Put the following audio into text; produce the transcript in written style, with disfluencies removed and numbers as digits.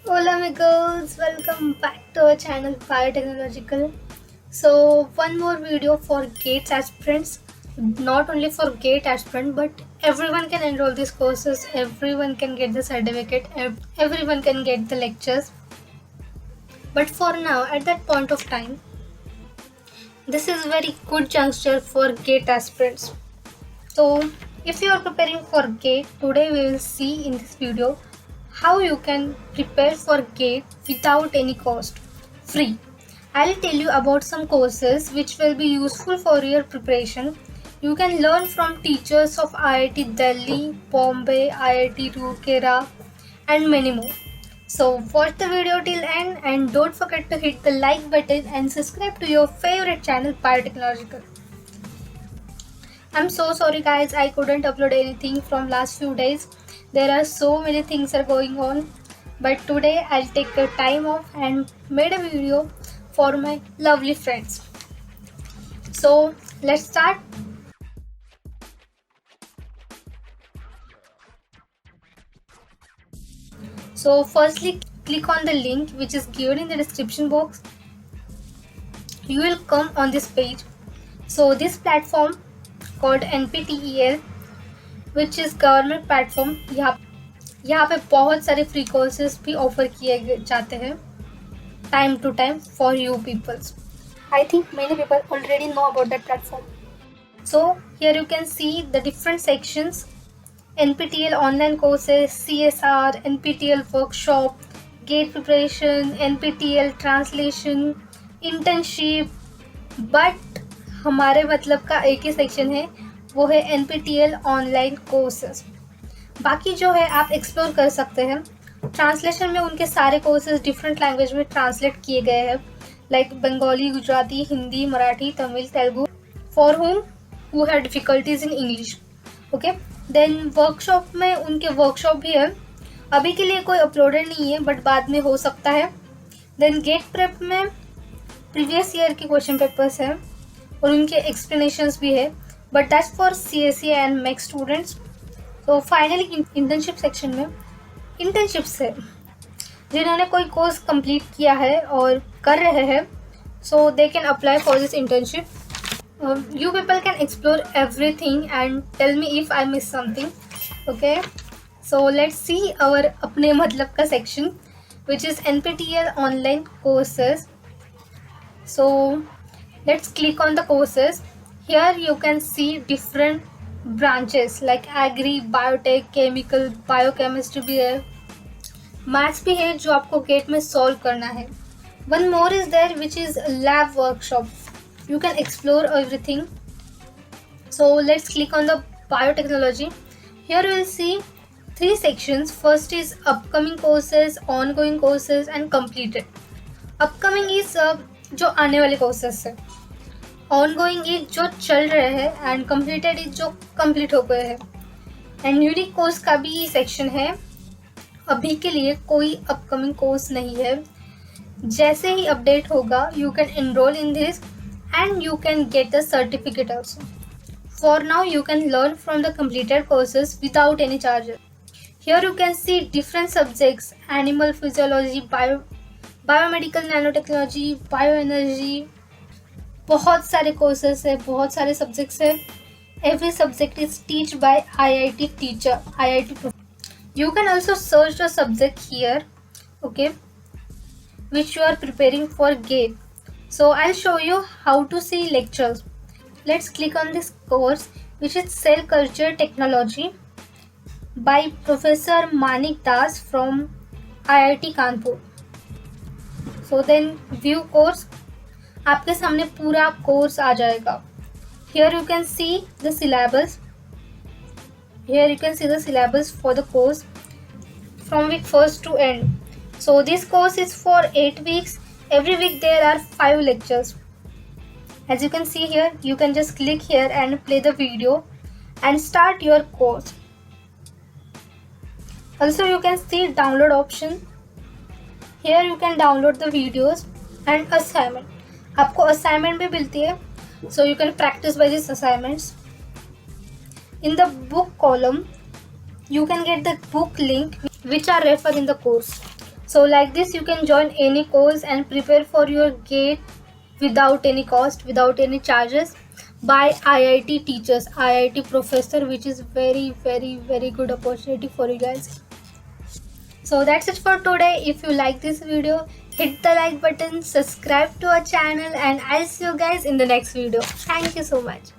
Hola amigos, welcome back to our channel Biotechnological. So one more video for GATE aspirants, not only for GATE aspirant but everyone can enroll these courses, everyone can get the certificate, everyone can get the lectures. But for now, at that point of time, this is a very good juncture for GATE aspirants. So if you are preparing for GATE, today we will see in this video how you can prepare for GATE without any cost, free. I'll tell you about some courses which will be useful for your preparation. You can learn from teachers of IIT Delhi, Bombay, IIT Roorkela and many more. So watch the video till end and don't forget to hit the like button and subscribe to your favorite channel Biotechnological. I'm so sorry guys, I couldn't upload anything from last few days. There are so many things are going on. But today I'll take the time off and made a video for my lovely friends. So let's start. So firstly click on the link which is given in the description box. You will come on this page. So this platform called NPTEL which is government platform, यहाँ पे बहुत सारे free courses भी offer किए जाते हैं time to time for you peoples. I think many people already know about that platform. So here you can see the different sections: NPTEL online courses, CSR, NPTEL workshop, GATE preparation, NPTEL translation, internship. But हमारे मतलब का एक ही section है, वो है NPTEL online courses. बाकी जो है आप एक्सप्लोर कर सकते हैं. ट्रांसलेशन में उनके सारे कोर्सेज डिफरेंट लैंग्वेज में ट्रांसलेट किए गए हैं, like Bengali, Gujarati, Hindi, Marathi, Tamil, Telugu, for whom who have difficulties in English. Okay, then workshop में उनके वर्कशॉप भी है. अभी के लिए कोई अपलोडेड नहीं है बट बाद में हो सकता है. देन गेट प्रेप में प्रीवियस ईयर के क्वेश्चन पेपर्स हैं और उनके एक्सप्लेनेशंस भी है, but that's for CSE and MEC students. तो फाइनली इंटर्नशिप सेक्शन में इंटर्नशिप्स है जिन्होंने कोई कोर्स कंप्लीट किया है और कर रहे हैं, so they can apply for this internship. You people can explore everything and tell me if I miss something. Okay, so let's see our अपने मतलब का section which is NPTEL online courses. So let's click on the courses. Here you can see different branches like agri, biotech, chemical, biochemistry भी है, maths भी है जो आपको gate में सॉल्व करना है. One more is there which is lab workshop. You can explore everything. So let's click on the biotechnology. Here you will see 3 sections. First is upcoming courses, ongoing courses and completed. Upcoming is जो आने वाले courses है, ongoing is जो चल रहे हैं and completed is जो complete हो गए हैं. एंड यूनिक कोर्स का भी सेक्शन है. अभी के लिए कोई अपकमिंग कोर्स नहीं है. जैसे ही अपडेट होगा you can enrol in this and you can get the certificate also. For now, you can learn from the completed courses without any charges. Here you can see different subjects: animal physiology, biomedical nanotechnology, bioenergy. बहुत सारे courses है, बहुत सारे subjects है. Every subject is taught by IIT teacher, IIT professor. You can also search the subject here, okay, which you are preparing for GATE. So I'll show you how to see lectures. Let's click on this course which is Cell Culture Technology by Professor Manik Das from IIT Kanpur. So then view course. आपके सामने पूरा course आ जाएगा. Here you can see the syllabus. Here you can see the syllabus for the course from week first to end. So this course is for 8 weeks. Every week there are 5 lectures. As you can see here, you can just click here and play the video and start your course. Also you can see download option. Here you can download the videos and assignment. आपको assignment भी मिलती है, so you can practice by these assignments. In the book column, you can get the book link which are referred in the course. So like this you can join any course and prepare for your GATE without any cost, without any charges, by IIT teachers, IIT professor, which is very good opportunity for you guys. So that's it for today. If you like this video, hit the like button, subscribe to our channel, and I'll see you guys in the next video. Thank you so much.